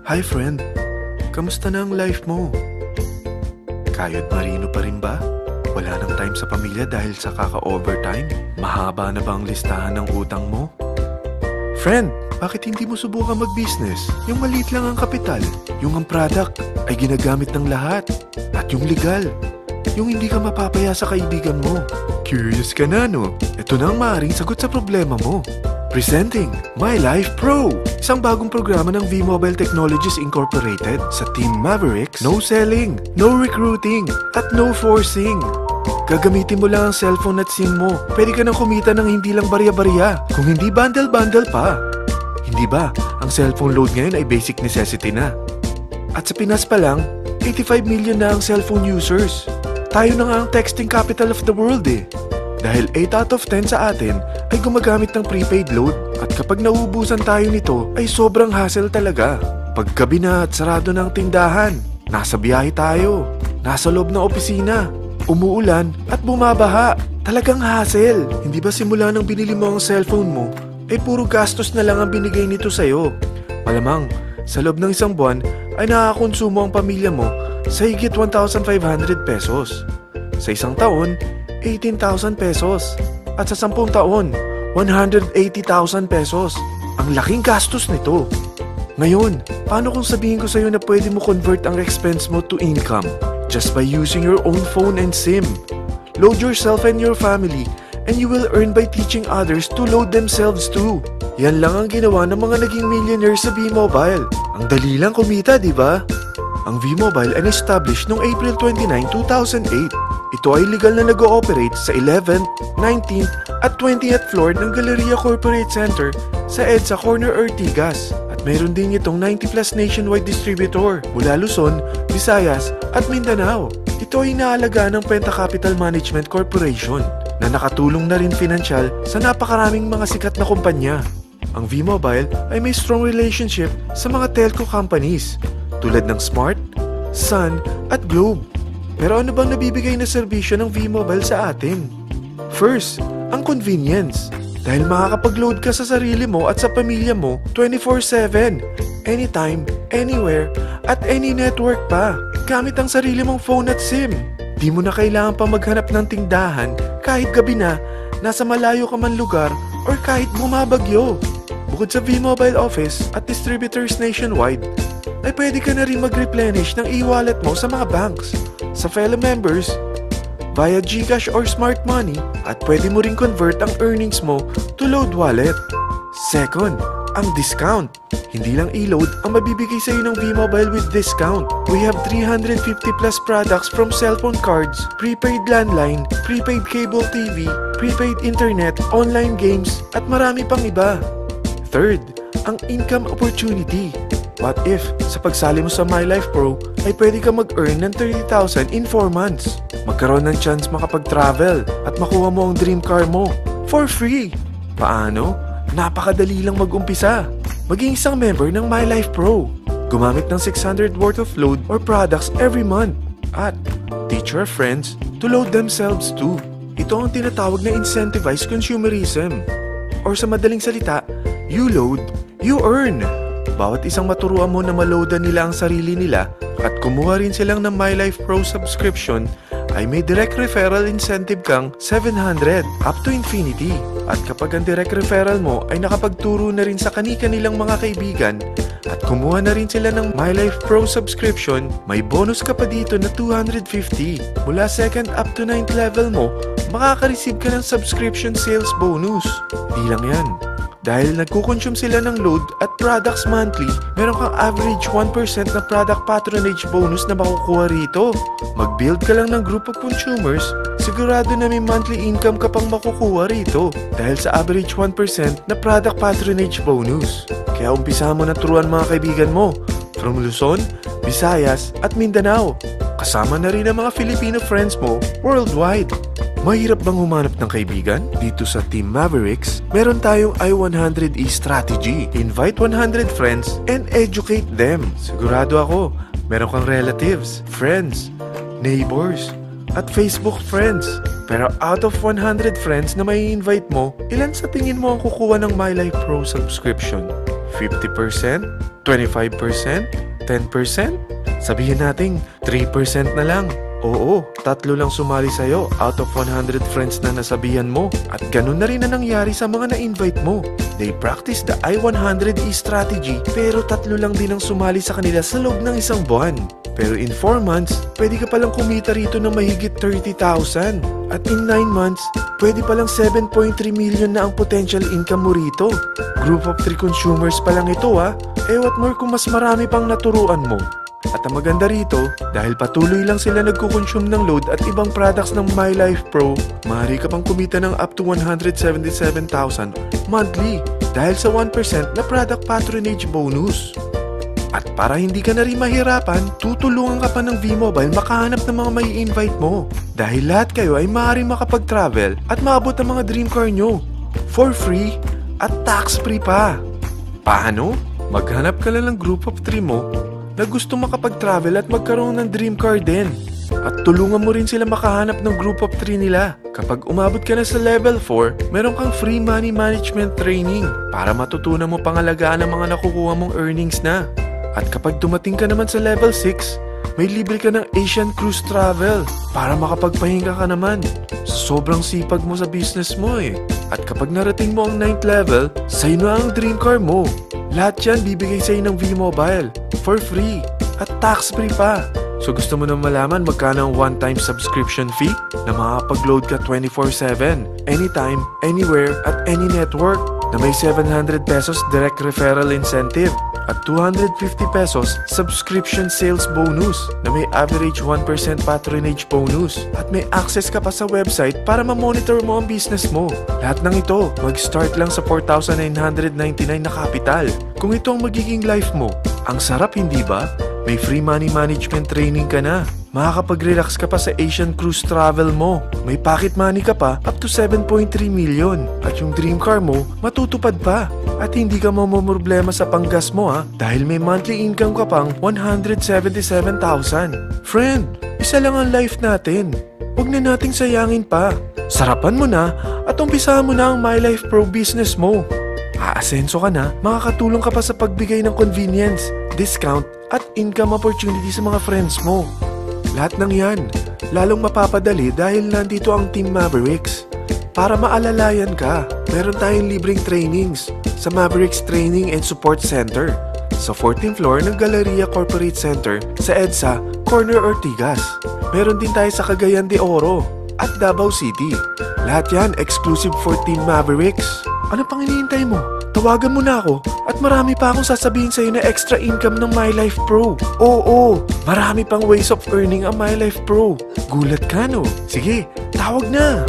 Hi friend, kamusta na ang life mo? Kayod marino pa rin ba? Wala nang time sa pamilya dahil sa kaka-overtime? Mahaba na ba ang listahan ng utang mo? Friend, bakit hindi mo subukan mag-business? Yung maliit lang ang kapital, yung ang product ay ginagamit ng lahat, at yung legal, yung hindi ka mapapaya sa kaibigan mo. Curious ka na, no? Ito na ang maaaring sagot sa problema mo. Presenting My Life Pro, isang bagong programa ng V-Mobile Technologies Incorporated sa Team Mavericks. No selling, no recruiting, at no forcing. Gagamitin mo lang ang cellphone at SIM mo. Pwede ka nang kumita ng hindi lang barya-barya, kung hindi bundle-bundle pa. Hindi ba, ang cellphone load ngayon ay basic necessity na. At sa Pinas pa lang, 85 million na ang cellphone users. Tayo na nga ang texting capital of the world eh. Dahil 8 out of 10 sa atin ay gumagamit ng prepaid load, at kapag nauubusan tayo nito ay sobrang hassle talaga. Paggabi na at sarado ng tindahan, nasa biyahe tayo, nasa loob ng opisina, umuulan at bumabaha. Talagang hassle. Hindi ba simula nang binili mo ang cellphone mo ay puro gastos na lang ang binigay nito sa'yo? Malamang sa loob ng isang buwan ay nakakakonsumo ang pamilya mo sa higit 1,500 pesos. Sa isang taon, 18,000 pesos. At sa 10 taon, 180,000 pesos. Ang laking gastos nito. Ngayon, paano kung sabihin ko sa'yo na pwede mo convert ang expense mo to income just by using your own phone and SIM? Load yourself and your family, and you will earn by teaching others to load themselves too. Yan lang ang ginawa ng mga naging millionaires sa V-Mobile. Ang dali lang kumita, di ba? Ang V-Mobile ay established noong April 29, 2008. Ito ay legal na nag-ooperate sa 11th, 19th at 20th floor ng Galleria Corporate Center sa EDSA Corner Ortigas. At mayroon din itong 90 plus nationwide distributor mula Luzon, Visayas at Mindanao. Ito ay inaalagaan ng Penta Capital Management Corporation na nakatulong na rin pinansyal sa napakaraming mga sikat na kumpanya. Ang V-Mobile ay may strong relationship sa mga telco companies tulad ng Smart, Sun at Globe. Pero ano bang nabibigay na serbisyo ng V-Mobile sa atin? First, ang convenience. Dahil makakapag-load ka sa sarili mo at sa pamilya mo 24/7, anytime, anywhere, at any network pa. Gamit ang sarili mong phone at SIM. Di mo na kailangan pa maghanap ng tindahan kahit gabi na, nasa malayo ka man lugar, or kahit bumabagyo. Bukod sa V-Mobile office at distributors nationwide, ay pwede ka na rin mag-replenish ng e-wallet mo sa mga banks, sa fellow members, via GCash or Smart Money, at pwede mo rin convert ang earnings mo to load wallet. Second, ang discount. Hindi lang e-load ang mabibigay sa iyo ng V-Mobile with discount. We have 350 plus products from cellphone cards, prepaid landline, prepaid cable TV, prepaid internet, online games, at marami pang iba. Third, ang income opportunity. What if, sa pagsali mo sa My Life Pro, ay pwede ka mag-earn ng 30,000 in 4 months? Magkaroon ng chance makapag-travel at makuha mo ang dream car mo for free. Paano? Napakadali lang mag-umpisa. Maging isang member ng My Life Pro. Gumamit ng 600 worth of load or products every month. At teach your friends to load themselves too. Ito ang tinatawag na incentivized consumerism. Or sa madaling salita, you load, you earn. Bawat isang maturuan mo na maloadan nila ang sarili nila at kumuha rin silang ng My Life Pro subscription, ay may direct referral incentive kang 700 up to infinity. At kapag ang direct referral mo ay nakapagturo na rin sa kani-kanilang mga kaibigan at kumuha na rin sila ng My Life Pro subscription, may bonus ka pa dito na 250. Mula 2nd up to 9th level mo, makaka-receive ka ng subscription sales bonus. Di lang yan. Dahil nagkukonsume sila ng load at products monthly, meron kang average 1% na product patronage bonus na makukuha rito. Mag-build ka lang ng group of consumers, sigurado na may monthly income ka pang makukuha rito dahil sa average 1% na product patronage bonus. Kaya umpisa mo na turuan mga kaibigan mo from Luzon, Visayas at Mindanao. Kasama na rin ang mga Filipino friends mo worldwide. Mahirap bang humanap ng kaibigan? Dito sa Team Mavericks, meron tayong I100E strategy. Invite 100 friends and educate them. Sigurado ako, meron kang relatives, friends, neighbors, at Facebook friends. Pero out of 100 friends na may invite mo, ilan sa tingin mo ang kukuha ng My Life Pro subscription? 50%? 25%? 10%? Sabihin nating 3% na lang. Oo, 3 lang sumali sa'yo out of 100 friends na nasabihan mo. At ganun na rin na nangyari sa mga na-invite mo. They practice the I-100E strategy pero 3 lang din ang sumali sa kanila sa loob ng isang buwan. Pero in 4 months, pwede ka palang kumita rito ng mahigit 30,000. At in 9 months, pwede palang 7.3 million na ang potential income mo rito. Group of 3 consumers pa lang ito ha. What more kung mas marami pang naturuan mo. At ang maganda rito, dahil patuloy lang sila nagkukonsume ng load at ibang products ng My Life Pro, maaari ka pang kumita ng up to 177,000 monthly dahil sa 1% na product patronage bonus. At para hindi ka na rin mahirapan, tutulungan ka pa ng V-Mobile makahanap ng mga may invite mo. Dahil lahat kayo ay maaaring makapag-travel at maabot ang mga dream car nyo for free at tax-free pa. Paano? Maghanap ka lang ng group of 3 mo na gusto makapag-travel at magkaroon ng dream car din. At tulungan mo rin sila makahanap ng group of 3 nila. Kapag umabot ka na sa level 4, meron kang free money management training para matutunan mo pangalagaan ang mga nakukuha mong earnings na. At kapag dumating ka naman sa level 6, may libre ka ng Asian Cruise Travel para makapagpahinga ka naman. Sobrang sipag mo sa business mo eh. At kapag narating mo ang 9th level, sa'yo na ang dream car mo. Lahat yan bibigay sa'yo ng V-Mobile for free at tax-free pa. So gusto mo na malaman magkano ang one-time subscription fee na makakapag-load ka 24/7, anytime, anywhere, at any network na may 700 pesos direct referral incentive at 250 pesos subscription sales bonus na may average 1% patronage bonus at may access ka pa sa website para ma-monitor mo ang business mo. Lahat ng ito, mag-start lang sa 4,999 na capital. Kung ito ang magiging life mo, ang sarap hindi ba? May free money management training ka na. Makakapag-relax ka pa sa Asian Cruise Travel mo. May pocket money ka pa up to 7.3 million. At yung dream car mo, matutupad pa. At hindi ka mamumroblema sa panggas mo ha, dahil may monthly income ka pang 177,000. Friend, isa lang ang life natin. Huwag na nating sayangin pa. Sarapan mo na at umpisahan mo na ang My Life Pro business mo. Aasenso ka na, makakatulong ka pa sa pagbigay ng convenience, discount, at income opportunity sa mga friends mo. Lahat ng yan, lalong mapapadali dahil nandito ang Team Mavericks. Para maalalayan ka, meron tayong libreng trainings sa Mavericks Training and Support Center sa 14th floor ng Galleria Corporate Center sa EDSA, Corner Ortigas. Meron din tayo sa Cagayan de Oro at Davao City. Lahat yan exclusive for Team Mavericks. Ano pang hinihintay mo? Tawagan mo na ako at marami pa akong sasabihin sa'yo na extra income ng My Life Pro. Oo, marami pang ways of earning ang My Life Pro. Gulat ka no? Sige, tawag na!